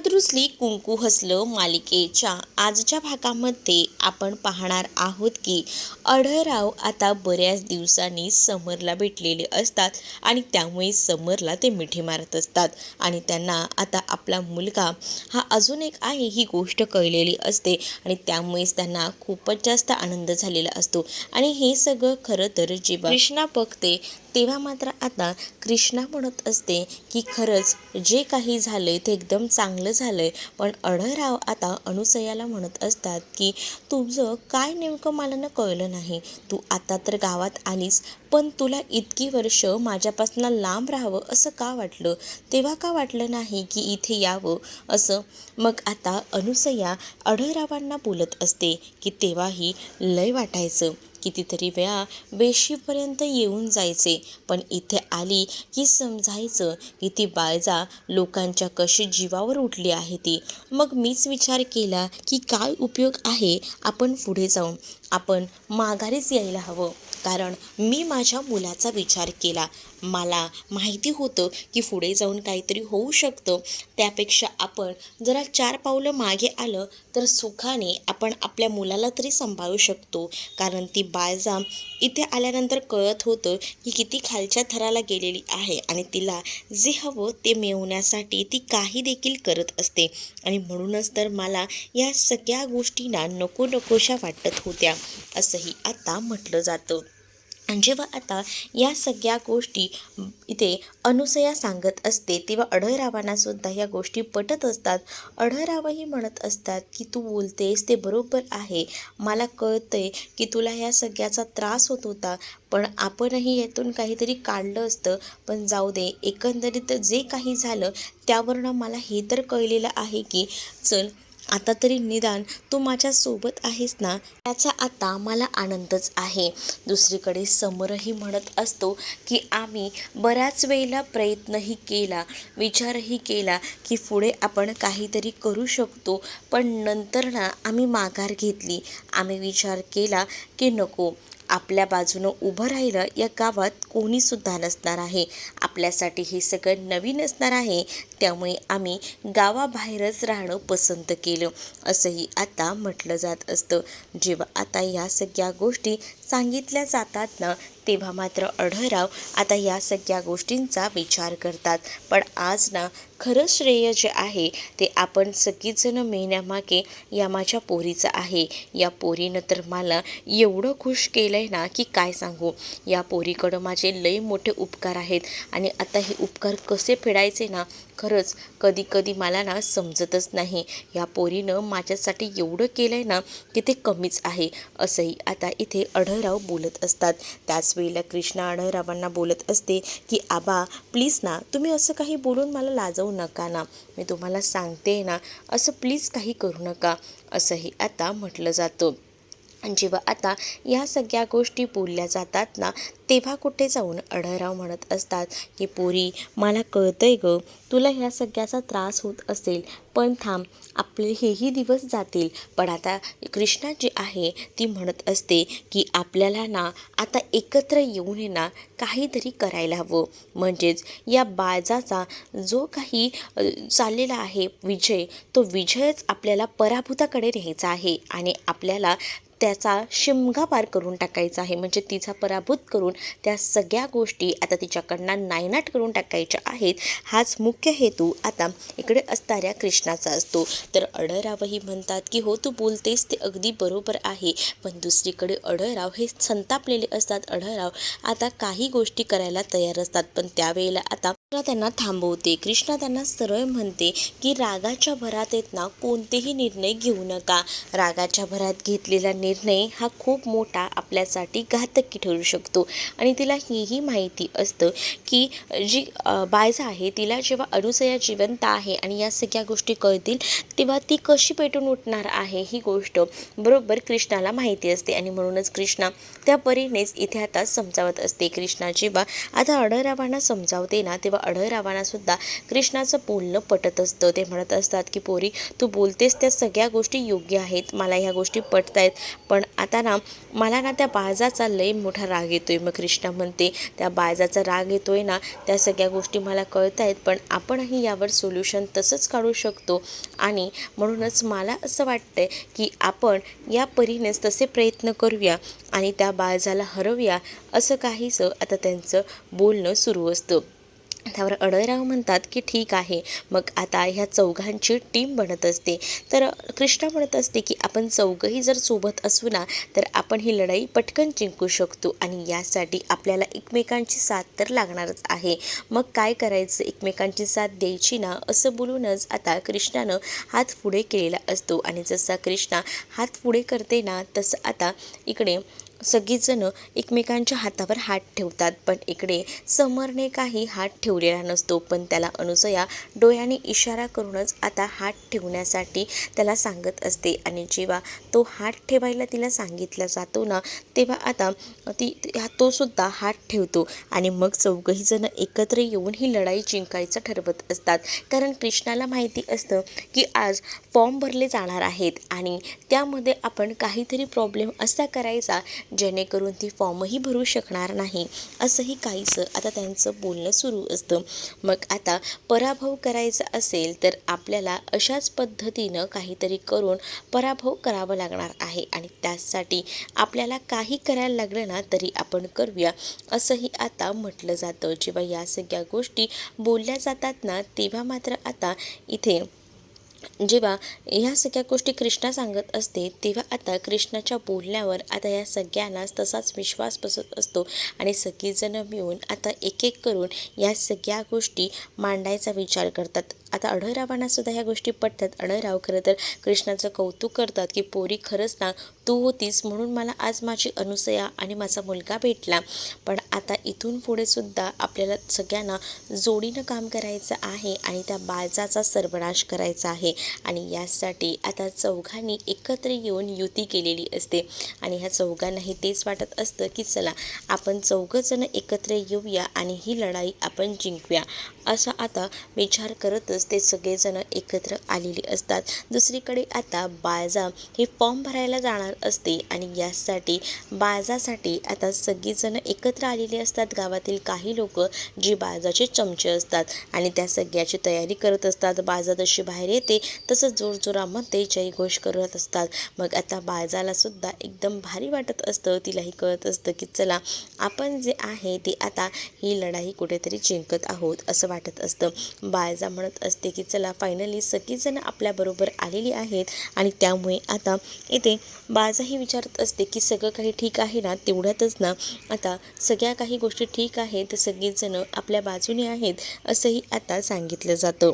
हळद रुसली कुंकू हसलं मालिकेच्या आजच्या भागामध्ये आपण पाहणार आहोत की अढळराव आता बऱ्याच दिवसांनी समरला भेटलेले असतात आणि त्यामुळे समरला ते मिठी मारत असतात आणि त्यांना आता आपला मुलगा हा अजून एक आहे ही गोष्ट कळलेली असते आणि त्यामुळेच त्यांना खूपच जास्त आनंद झालेला असतो. आणि हे सगळं खरं तर जेव्हा कृष्णा बघते तेव्हा मात्र आता कृष्णा म्हणत असते की खरंच जे काही झालंय ते एकदम चांगलं झालंय. पण अढळराव आता अनुसयाला म्हणत असतात की तुझं काय नेमकं मला न कळलं नाही. तू आता तर गावात आलीस, पण तुला इतकी वर्ष माझ्यापासून लांब राहावं असं का वाटलं? तेव्हा का वाटलं नाही की इथे यावं असं? मग आता अनुसया अढळरावांना बोलत असते की तेव्हाही लय वाटायचं, कितीतरी वेळा वेशीपर्यंत येऊन जायचे, पण इथे आली की समजायचं की ती बाळजा लोकांच्या कशी जीवावर उठली आहे ती. मग मीच विचार केला की काय उपयोग आहे आपण पुढे जाऊन, आपण माघारीच यायला हवं. कारण मी माझ्या मुलाचा विचार केला. मला माहिती होतं की पुढे जाऊन काहीतरी होऊ शकतं. त्यापेक्षा आपण जरा 4 पावलं मागे आलं तर सुखाने आपण आपल्या मुलाला तरी सांभाळू शकतो. कारण ती बाळजा इथे आल्यानंतर कळत होतं की किती खालच्या थराला गेलेली आहे आणि तिला जे हवं ते मिळवण्यासाठी ती काही देखील करत असते. आणि म्हणूनच तर मला या सगळ्या गोष्टींना नको नकोशा वाटत होत्या असंही आता म्हटलं जातं. आणि जेव्हा आता या सगळ्या गोष्टी इथे अनुसया सांगत असते तेव्हा अढळरावांना सुद्धा या गोष्टी पटत असतात. अढळरावही म्हणत असतात की तू बोलतेस ते बरोबर आहे. मला कळतंय की तुला ह्या सगळ्याचा त्रास होत होता, पण आपणही यातून काहीतरी काढलं असतं. पण जाऊ दे, एकंदरीत जे काही झालं त्यावरनं मला हे तर कळलेलं आहे की चल आता तरी निदान तू माझ्यासोबत आहेस ना, त्याचा आता मला आनंदच आहे. दुसरीकडे समरही म्हणत असतो की आम्ही बऱ्याच वेळेला प्रयत्नही केला, विचारही केला की पुढे आपण काहीतरी करू शकतो, पण नंतर ना आम्ही माघार घेतली. आम्ही विचार केला की नको, आपल्या बाजूनं उभं राहिलं या गावात कोणीसुद्धा नसणार आहे. आपल्यासाठी हे सगळं नवीन असणार आहे, त्यामुळे आम्ही गावाबाहेरच राहणं पसंत केलं असंही आता म्हटलं जात असतं. जेव्हा आता या सगळ्या गोष्टी सांगितल्या जातात ना, तेव्हा मात्र अढळराव आता या सगळ्या गोष्टींचा विचार करतात. पण आज ना खरं श्रेय जे आहे ते आपण सगळीजण मिळण्यामागे या माझ्या पोरीचं आहे. या पोरीनं तर मला एवढं खुश केलं आहे ना की काय सांगू. या पोरीकडं माझे लई मोठे उपकार आहेत आणि आता हे उपकार कसे फेडायचे ना, खरंच कधी कधी मला ना समजतच नाही. या पोरीनं माझ्यासाठी एवढं केलं आहे ना की ते कमीच आहे असंही आता इथे अढळराव बोलत असतात. त्याच वेळेला कृष्णा अढळरावांना बोलत असते की आबा प्लीज ना, तुम्ही असं काही बोलून मला लाजवू नका ना, मी तुम्हाला सांगते ना, असं प्लीज काही करू नका असंही आता म्हटलं जातं. आणि जेव्हा आता या सगळ्या गोष्टी बोलल्या जातात ना, तेव्हा कुठे जाऊन अढळराव म्हणत असतात की पोरी मला कळतंय गं, तुला ह्या सगळ्याचा त्रास होत असेल, पण थांब, आपले हेही दिवस जातील. पण आता कृष्णा जी आहे ती म्हणत असते की आपल्याला ना आता एकत्र येऊन आहे ना काहीतरी करायला हवं. म्हणजेच या बाळजाचा जो काही चाललेला आहे विजय, तो विजयच आपल्याला पराभूताकडे न्यायचा आहे आणि आपल्याला त्याचा शिमगा पार करून टाकायचा आहे. म्हणजे तिचा पराभूत करून त्या सगळ्या गोष्टी आता तिच्याकडनं नायनाट करून टाकायच्या आहेत. हाच मुख्य हेतू आता इकडे असणाऱ्या कृष्णाचा असतो. तर अढळरावही म्हणतात की हो, तू बोलतेस ते अगदी बरोबर आहे. पण दुसरीकडे अढळराव हे संतापलेले असतात. अढळराव आता काही गोष्टी करायला तयार असतात, पण त्यावेळेला आता त्यांना थांबवते. कृष्णा त्यांना सरळ म्हणते की रागाच्या भरात येत ना कोणतेही निर्णय घेऊ नका. रागाच्या भरात घेतलेला निर्णय हा खूप मोठा आपल्यासाठी घातकी ठरू शकतो. आणि तिला हेही माहिती असतं की जी बायजा आहे तिला जेव्हा अनुसया जिवंत आहे आणि या सगळ्या गोष्टी कळतील तेव्हा ती कशी पेटून उठणार आहे ही गोष्ट बरोबर कृष्णाला माहिती असते. आणि म्हणूनच कृष्णा त्या परीनेच इथे आता समजावत असते. कृष्णा जेव्हा आता अढळरावांना समजावते ना, तेव्हा आढळरावांना सुद्धा कृष्णाचं बोलणं पटत असतं. ते म्हणत असतात की पोरी, तू बोलतेस त्या सगळ्या गोष्टी योग्य आहेत, मला ह्या गोष्टी पटत आहेत, पण आता ना मला ना त्या बाळजाचा लई मोठा राग येतोय. मग कृष्णा म्हणते, त्या बाळजाचा राग येतोय ना, त्या सगळ्या गोष्टी मला कळत आहेत, पण आपणही यावर सोल्युशन तसंच काढू शकतो आणि म्हणूनच मला असं वाटतंय की आपण या परीनेच तसे प्रयत्न करूया आणि त्या बाळजाला हरवूया, असं काहीसं आता त्यांचं बोलणं सुरू असतं. त्यावर अढळराव म्हणतात की ठीक आहे. मग आता ह्या चौघांची टीम बनत असते. तर कृष्णा म्हणत असते की आपण चौघंही जर सोबत असू ना, तर आपण ही लढाई पटकन जिंकू शकतो आणि यासाठी आपल्याला एकमेकांची साथ तर लागणारच आहे. मग काय करायचं, एकमेकांची साथ द्यायची ना, असं बोलूनच आता कृष्णानं हात पुढे केलेला असतो आणि जसा कृष्णा हात पुढे करते ना, तसं आता इकडे सगळीजणं एकमेकांच्या हातावर हात ठेवतात. पण इकडे समरने काही हात ठेवलेला नसतो, पण त्याला अनुसया डोळ्याने इशारा करूनच आता हात ठेवण्यासाठी त्याला सांगत असते आणि जेव्हा तो हात ठेवायला तिला सांगितला जातो ना, तेव्हा आता तो सुद्धा हात ठेवतो आणि मग चौघही जण एकत्र येऊन ही लढाई जिंकायचं ठरवत असतात. कारण कृष्णाला माहिती असतं की आज फॉर्म भरले जाणार आहेत आणि त्यामध्ये आपण काहीतरी प्रॉब्लेम असा करायचा जेणेकरून ती फॉर्मही भरू शकणार नाही, असंही काहीसं आता त्यांचं बोलणं सुरू असतं. मग आता पराभव करायचा असेल तर आपल्याला अशाच पद्धतीनं काहीतरी करून पराभव करावा लागणार आहे आणि त्यासाठी आपल्याला काही करायला लागलं ना तरी आपण करूया, असंही आता म्हटलं जातं. जेव्हा या सगळ्या गोष्टी बोलल्या जातात ना, तेव्हा मात्र आता इथे जेव्हा ह्या सगळ्या गोष्टी कृष्णा सांगत असते, तेव्हा आता कृष्णाच्या बोलण्यावर आता या सगळ्यांनाच तसाच विश्वास बसत असतो आणि सगळीजणं मिळून आता एक एक करून या सगळ्या गोष्टी मांडायचा विचार करतात. आता अढळरावांना सुद्धा ह्या गोष्टी पटतात. अढळराव खरं तर कृष्णाचं कौतुक करतात की पोरी, खरंच ना तू होतीस म्हणून मला आज माझी अनुसया आणि माझा मुलगा भेटला, पण आता इथून पुढे सुद्धा आपल्याला सगळ्यांना जोडीनं काम करायचं आहे आणि त्या बाळजाचा सर्वनाश करायचा आहे आणि यासाठी आता चौघांनी एकत्र येऊन युती केलेली असते आणि ह्या चौघांनाही तेच वाटत असतं की चला आपण चौघंजणं एकत्र येऊया आणि ही लढाई आपण जिंकूया, असा आता विचार करतच ते सगळेजण एकत्र आलेले असतात. दुसरीकडे आता बाळजा हे फॉर्म भरायला जाणार असते आणि यासाठी बाळजासाठी आता सगळीजणं एकत्र आलेली असतात. गावातील काही लोक जी बाळजाचे चमचे असतात आणि त्या सगळ्याची तयारी करत असतात. बाळजा जशी बाहेर येते तसं जोरजोरामध्ये जयघोष करत असतात. मग आता बाळजाला सुद्धा एकदम भारी वाटत असतं, तिलाही कळत असतं की चला आपण जे आहे ते आता ही लढाई कुठेतरी जिंकत आहोत असं वाटत असतं. बाळजा म्हणत असते की चला फायनली सगळीजणं आपल्याबरोबर आलेली आहेत आणि त्यामुळे आता इथे बाळजाही विचारत असते की सगळं काही ठीक आहे ना. तेवढ्यातच ना आता सगळ्या काही गोष्टी ठीक आहेत, सगळीजणं आपल्या बाजूने आहेत, असंही आता सांगितलं जातं.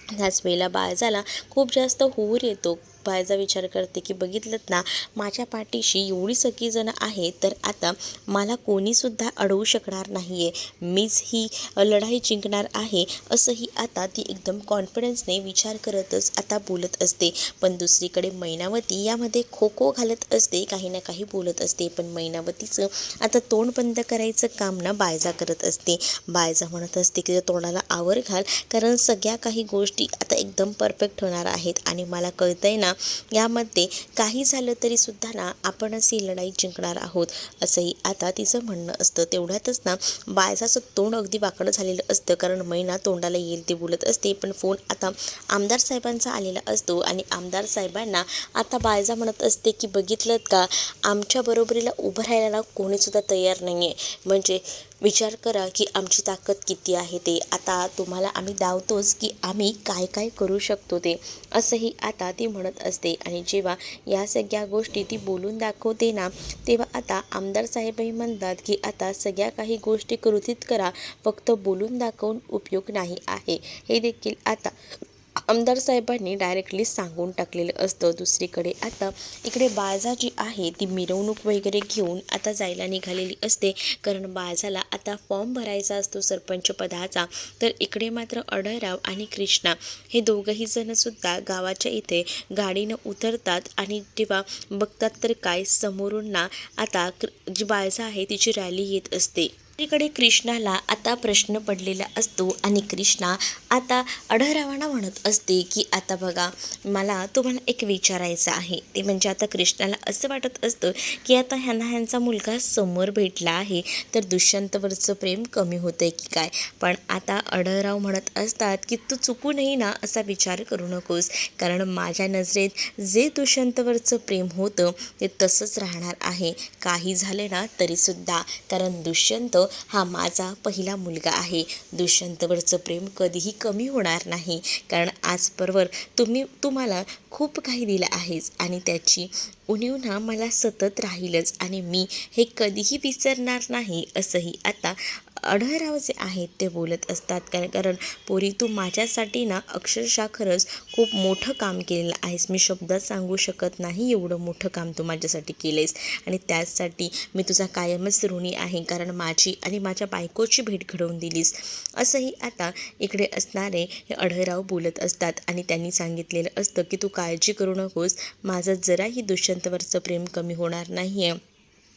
त्याच वेळेला बाळजाला खूप जास्त हुरूर येतो. बाळजा विचार करते की बघितलंत ना, माझ्या पाठीशी एवढी सगळीजणं आहेत, तर आता मला कोणीसुद्धा अडवू शकणार नाही आहे, मीच ही लढाई जिंकणार आहे, असंही आता ती एकदम कॉन्फिडन्सने विचार करतच आता बोलत असते. पण दुसरीकडे मैनावती यामध्ये खो खो घालत असते, काही ना काही बोलत असते. पण मैनावतीचं आता तोंड बंद करायचं काम ना बाळजा करत असते. बाळजा म्हणत असते की तोंडाला आवर घाल, कारण सगळ्या काही गोष्टी आता एकदम परफेक्ट होणार आहेत आणि मला कळतंय ना यामध्ये काही झालं तरी सुद्धा ना आपणच ही लढाई जिंकणार आहोत, असंही आता तिचं म्हणणं असतं. तेवढ्यातच ना बाळजाचं तोंड अगदी वाकडं झालेलं असतं, कारण मैना तोंडाला येईल ते बोलत असते. पण फोन आता आमदार साहेबांचा आलेला असतो आणि आमदार साहेबांना आता बाळजा म्हणत असते की बघितलं का, आमच्या बरोबरीला उभं राहायला कोणीसुद्धा तयार नाही आहे, म्हणजे विचार करा की आमची ताकद किती आहे ते. आता तुम्हाला आम्ही दावतोच की आम्ही काय काय करू शकतो ते, असंही आता ती म्हणत असते. आणि जेव्हा या सगळ्या गोष्टी ती बोलून दाखवते ना, तेव्हा आता आमदार साहेबही म्हणतात की आता सगळ्या काही गोष्टी कृतीत करा, फक्त बोलून दाखवून उपयोग नाही आहे, हे देखील आता आमदार साहेबांनी डायरेक्टली सांगून टाकलेलं असतं. दुसरीकडे आता इकडे बाळजा जी आहे ती मिरवणूक वगैरे घेऊन आता जायला निघालेली असते, कारण बाळजाला आता फॉर्म भरायचा असतो सरपंच पदाचा. तर इकडे मात्र अढळराव आणि कृष्णा हे दोघंही जणसुद्धा गावाच्या इथे गाडीनं उतरतात आणि जेव्हा बघतात तर काय समोरून ना आता जी बाळजा आहे तिची रॅली येत असते. दुसरीकडे कृष्णाला आता प्रश्न पडलेला असतो आणि कृष्णा आता अढळरावांना म्हणत असते की आता बघा, मला तुम्हाला एक विचारायचं आहे. ते म्हणजे आता कृष्णाला असं वाटत असतं की आता ह्यांचा मुलगा समोर भेटला आहे तर दुष्यंतवरचं प्रेम कमी होतं आहे की काय. पण आता अढळराव म्हणत असतात की तू चुकूनही ना असा विचार करू नकोस, कारण माझ्या नजरेत जे दुष्यंतवरचं प्रेम होतं ते तसंच राहणार आहे, काही झाले ना तरीसुद्धा. कारण दुष्यंत हा माझा पहिला मुलगा आहे. दुष्यंतवरचं प्रेम कधीही कमी होणार नाही, कारण आजपर्यंत तुम्हाला खूप काही दिलं आहेस आणि त्याची उणीव ना मला सतत राहीलच आणि मी हे कधीही विसरणार नाही, असंही आता अढळराव जे आहेत ते बोलत असतात. कारण पोरी, तू माझ्यासाठी ना अक्षरशः खरंच खूप मोठं काम केलेलं आहेस. मी शब्दात सांगू शकत नाही एवढं मोठं काम तू माझ्यासाठी केलं आहेस आणि त्याचसाठी मी तुझा कायमच ऋणी आहे, कारण माझी आणि माझ्या बायकोची भेट घडवून दिलीस, असंही आता इकडे असणारे हे अढळराव बोलत असतात. आणि त्यांनी सांगितलेलं असतं की तू काळजी करू नकोस, माझं जराही दुष्यंतवरचं प्रेम कमी होणार नाही आहे.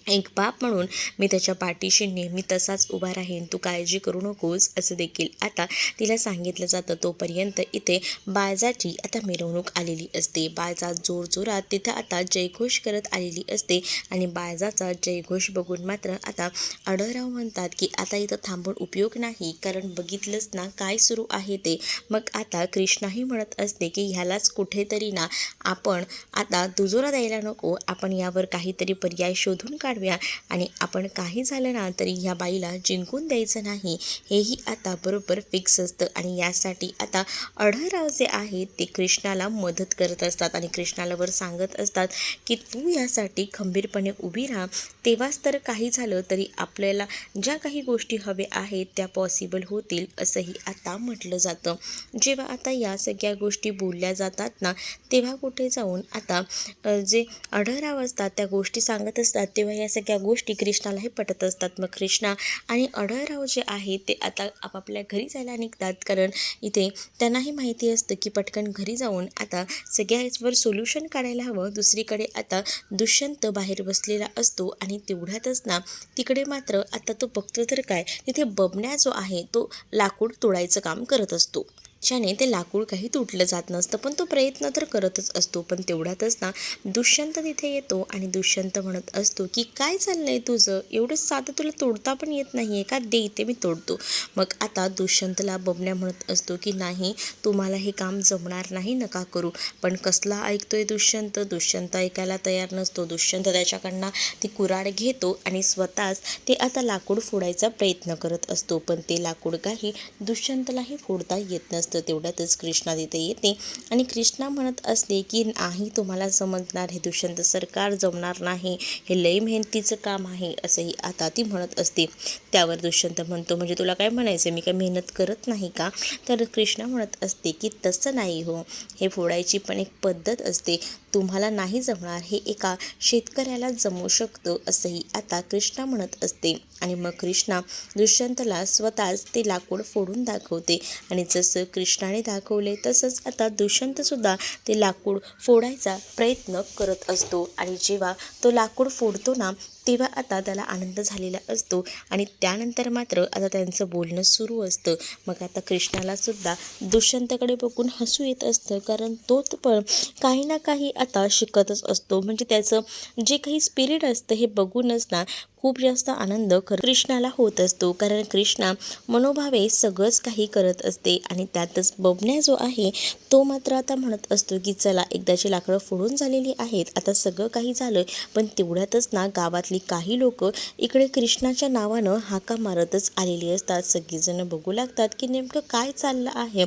एक बाप म्हणून मी त्याच्या पाठीशी नेहमी तसाच उभा राहीन, तू काळजी करू नकोस, असं देखील आता तिला सांगितलं जातं. तोपर्यंत इथे बाळजाची आता मिरवणूक आलेली असते. बाळजा जोरजोरात तिथं आता जयघोष करत आलेली असते आणि बाळजाचा जयघोष बघून मात्र आता अढळराव म्हणतात की आता इथं थांबून उपयोग नाही, कारण बघितलंच ना काय सुरू आहे ते. मग आता कृष्णाही म्हणत असते की ह्यालाच कुठेतरी ना आपण आता दुजोरा द्यायला नको, आपण यावर काहीतरी पर्याय शोधून काढूया आणि आपण काही झालं ना तरी ह्या बाईला जिंकून द्यायचं नाही, हेही आता बरोबर फिक्स असतं. आणि यासाठी आता अढळराव जे आहेत ते कृष्णाला मदत करत असतात आणि कृष्णाला वर सांगत असतात की तू यासाठी खंबीरपणे उभी राहा, तेव्हाच तर काही झालं तरी आपल्याला ज्या काही गोष्टी हव्या आहेत त्या पॉसिबल होतील, असंही आता म्हटलं जातं. जेव्हा आता या सगळ्या गोष्टी बोलल्या जातात ना, तेव्हा कुठे जाऊन आता जे अढळराव असतात त्या गोष्टी सांगत असतात, तेव्हा या सगळ्या गोष्टी कृष्णालाही पटत असतात. मग कृष्णा आणि अढळराव जे आहे ते आता आपापल्या घरी जायला निघतात, कारण इथे त्यांनाही माहिती असतं की पटकन घरी जाऊन आता सगळ्यावर सोल्युशन काढायला हवं. दुसरीकडे आता दुष्यंत बाहेर बसलेला असतो आणि तेवढ्यातच ना तिकडे मात्र आता तो बघतो तर काय, तिथे बबण्या जो आहे तो लाकूड तोडायचं काम करत असतो. ज्याने ते लाकूड काही तुटलं जात नसतं, पण तो प्रयत्न तर करतच असतो. पण तेवढ्यातच ना दुष्यंत तिथे येतो आणि दुष्यंत म्हणत असतो की काय चाललंय तुझं, एवढं साधं तुला तोडता पण येत नाही आहे का, दे इथे मी तोडतो. मग आता दुष्यंतला बबण्या म्हणत असतो की नाही, तुम्हाला हे काम जमणार नाही, नका करू. पण कसला ऐकतोय दुष्यंत, दुष्यंत ऐकायला तयार नसतो. दुष्यंत त्याच्याकडनं ती कुऱ्हाड घेतो आणि स्वतःच ते आता लाकूड फोडायचा प्रयत्न करत असतो, पण ते लाकूड काही दुष्यंतलाही फोडता येत नसतं. तेवढ्यातच कृष्णा तिथे येते आणि कृष्णा म्हणत असते की नाही, तुम्हाला समजणार, हे दुष्यंत सरकार जमणार नाही, हे लई मेहनतीचं काम आहे, असंही आता ती म्हणत असते. त्यावर दुष्यंत म्हणतो म्हणजे तुला काय म्हणायचं, मी काय मेहनत करत नाही का. तर कृष्णा म्हणत असते की तसं नाही हो, हे फोडायची पण एक पद्धत असते, तुम्हाला नाही जमणार, हे एका शेतकऱ्याला जमू शकतं, असंही आता कृष्णा म्हणत असते. आणि मग कृष्णा दुष्यंतला स्वतःच ते लाकूड फोडून दाखवते आणि जसं कृष्णाने दाखवले तसंच आता दुष्यंतसुद्धा ते लाकूड फोडायचा प्रयत्न करत असतो. आणि जेव्हा तो लाकूड फोडतो ना, तेव्हा आता त्याला आनंद झालेला असतो आणि त्यानंतर मात्र आता त्यांचं बोलणं सुरू असतं. मग आता कृष्णालासुद्धा दुष्यंतकडे बघून हसू येत असतं, कारण तो पण काही ना काही आता शिकतच असतो. म्हणजे त्याचं जे काही स्पिरिट असतं हे बघूनच ना खूप जास्त आनंद कृष्णाला होत असतो, कारण कृष्णा मनोभावे सगळंच काही करत असते. आणि त्यातच बबण्या जो आहे तो मात्र आता म्हणत असतो की चला, एकदाची लाकडं फोडून झालेली आहेत, आता सगळं काही झालं. पण तेवढ्यातच ना गावातली काही लोक इकडे कृष्णाच्या नावानं हाका मारतच आलेली असतात. सगळीजणं बघू लागतात की नेमकं काय चाललं आहे.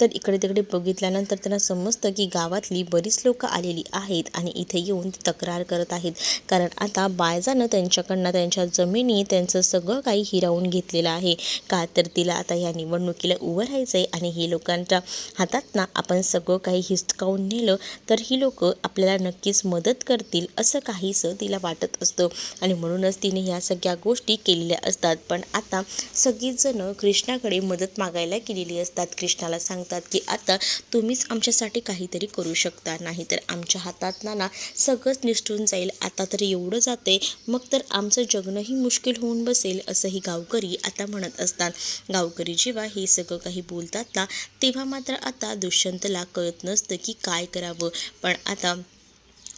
तर इकडे तिकडे बघितल्यानंतर त्यांना समजतं की गावातली बरीच लोक आलेली आहेत आणि इथे येऊन तक्रार करत आहेत, कारण आता बाळजानं त्यांच्याकडनं त्यांच्या जमिनी, त्यांचं सगळं काही हिरावून घेतलेलं आहे. का तर तिला आता या निवडणुकीला उभं राहायचं आहे आणि ही लोकांच्या हातात ना आपण सगळं काही हिसकावून नेलं तर ही लोक आपल्याला नक्कीच मदत करतील, असं काहीसं तिला वाटत असतं. आणि म्हणूनच तिने ह्या सगळ्या गोष्टी केलेल्या असतात. पण आता सगळीच जण कृष्णाकडे मदत मागायला गेलेली असतात. कृष्णाला सांगतात की आता तुम्हीच आमच्यासाठी काहीतरी करू शकता, नाही तर आमच्या हातात ना सगळंच निसटून जाईल. आता तर एवढं जाते, मग तर आमचं जगणंही मुश्किल होऊन बसेल, असंही गावकरी आता म्हणत असतात. गावकरी जेव्हा हे सगळं काही बोलतात ना, तेव्हा मात्र आता दुष्यंतला कळत नसतं की काय करावं. पण आता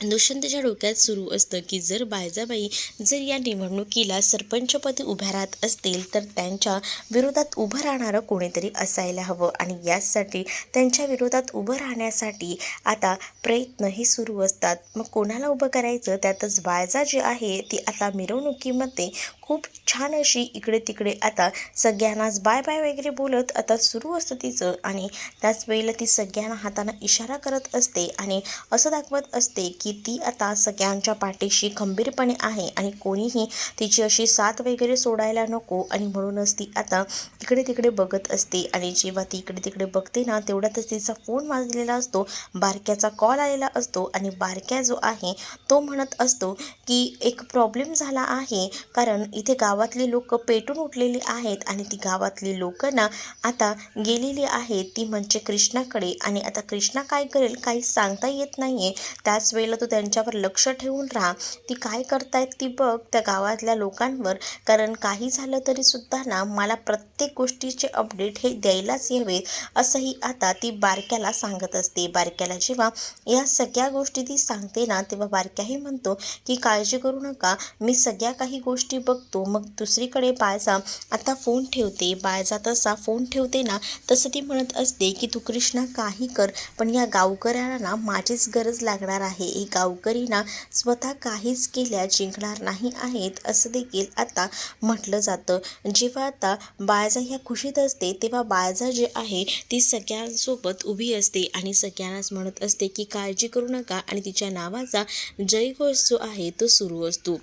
दुष्यंतच्या डोक्यात सुरू असतं की जर बायजाबाई जर या निवडणुकीला सरपंचपदी उभ्या राहत असतील तर त्यांच्या विरोधात उभं राहणारं कोणीतरी असायला हवं, आणि यासाठी त्यांच्या विरोधात उभं राहण्यासाठी आता प्रयत्नही सुरू असतात. मग कोणाला उभं करायचं, त्यातच बायजा जी आहे ती आता मिरवणुकीमध्ये खूप छान अशी इकडे तिकडे आता सगळ्यांनाच बाय बाय वगैरे बोलत आता सुरू असतं तिचं, आणि त्याच वेळेला ती सगळ्यांना हाताने इशारा करत असते आणि असं दाखवत असते की ती आता सगळ्यांच्या पाठीशी खंबीरपणे आहे आणि कोणीही तिची अशी साथ वगैरे सोडायला नको. आणि म्हणूनच ती आता इकडे तिकडे बघत असते, आणि जेव्हा ती इकडे तिकडे बघते ना, तेवढ्यातच तिचा फोन वाजलेला असतो, बारक्याचा कॉल आलेला असतो, आणि बारक्या जो आहे तो म्हणत असतो की एक प्रॉब्लेम झाला आहे, कारण इथे गावातली लोक पेटून उठलेली आहेत आणि ती गावातली लोक ना आता गेलेली आहेत ती म्हणजे कृष्णाकडे, आणि आता कृष्णा काय करेल काही सांगता येत नाहीये. त्याच वेळेला तू त्यांच्यावर लक्ष ठेवून राहा, ती काय करतायत ती बघ त्या गावातल्या लोकांवर, कारण काही झालं तरी सुद्धा ना मला प्रत्येक गोष्टीचे अपडेट हे द्यायलाच हवे, असंही आता ती बारक्याला सांगत असते. बारक्याला जेव्हा या सगळ्या गोष्टी ती सांगते ना, तेव्हा बारक्याही म्हणतो की काळजी करू नका, मी सगळ्या काही गोष्टी बघतो. मग दुसरीकडे बायजा आता फोन ठेवते. बायजा तसा फोन ठेवते ना, तसं ती म्हणत असते की तू कृष्णा काही कर, पण या गावकऱ्याला ना माझीच गरज लागणार आहे. हे गावकरी ना स्वतः काहीच केल्या जिंकणार नाही आहेत, असं देखील आता म्हटलं जातं. जेव्हा आता बायजा ह्या खुशीत असते, तेव्हा बायजा जी आहे ती सगळ्यांसोबत उभी असते आणि सगळ्यांनाच म्हणत असते की काळजी करू नका, आणि तिच्या नावाचा जयघोष जो आहे तो सुरू असतो.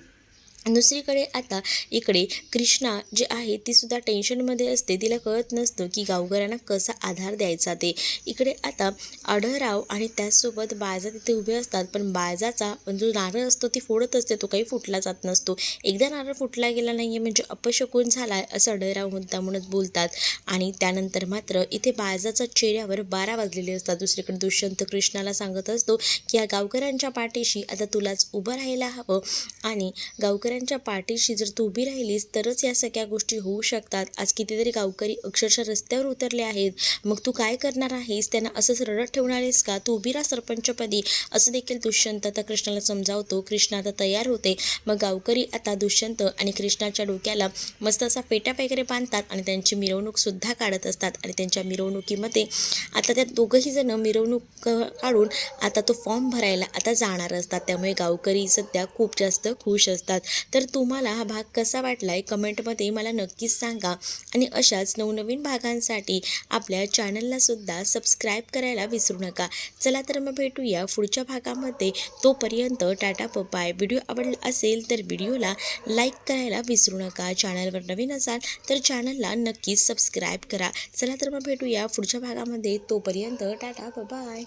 दुसरीकडे आता इकडे कृष्णा जी आहे ती सुद्धा टेन्शनमध्ये असते. तिला कळत नसतं की गावकऱ्यांना कसा आधार द्यायचा ते. इकडे आता आढळराव आणि त्याचसोबत बायजा तिथे उभे असतात, पण बायजाचा जो नारळ असतो ती फोडत असते, तो काही फुटला जात नसतो. एकदा नारळ फुटला गेला नाही आहे म्हणजे अपशकुन झाला आहे, असं आढळराव मुद्दामूनच बोलतात. आणि त्यानंतर मात्र इथे बायजाच्या चेहऱ्यावर 12 वाजलेले असतात. दुसरीकडे दुष्यंत कृष्णाला सांगत असतो की या गावकऱ्यांच्या पाठीशी आता तुलाच उभं राहायला हवं, आणि गावकऱ्यांच्या पाठीशी जर तू उभी राहिलीस तरच या सगळ्या गोष्टी होऊ शकतात. आज कितीतरी गावकरी अक्षरशः रस्त्यावर उतरले आहेत, मग तू काय करणार आहेस, त्यांना असंच रडत ठेवणार आहेस का, तू उभी राहा सरपंचपदी, असं देखील दुष्यंत आता कृष्णाला समजावतो. कृष्णा आता तयार होते. मग गावकरी आता दुष्यंत आणि कृष्णाच्या डोक्याला मस्त असा फेट्या वगैरे बांधतात आणि त्यांची मिरवणूक सुद्धा काढत असतात, आणि त्यांच्या मिरवणुकीमध्ये आता त्या दोघंही जण मिरवणूक काढून आता तो फॉर्म भरायला आता जाणार असतात. त्यामुळे गावकरी सध्या खूप जास्त खुश असतात. तर तुम्हाला हा भाग कसा वाटलाय कमेंटमध्ये मला नक्कीच सांगा, आणि अशाच नवनवीन भागांसाठी आपल्या चॅनलला सुद्धा सबस्क्राईब करायला विसरू नका. चला तर मग भेटूया पुढच्या भागामध्ये. तोपर्यंत टाटा बाय. व्हिडिओ आवडला असेल तर व्हिडिओला लाईक करायला विसरू नका. चॅनलवर नवीन असाल तर चॅनलला नक्कीच सबस्क्राईब करा. चला तर मग भेटूया पुढच्या भागामध्ये. तोपर्यंत टाटा बाय.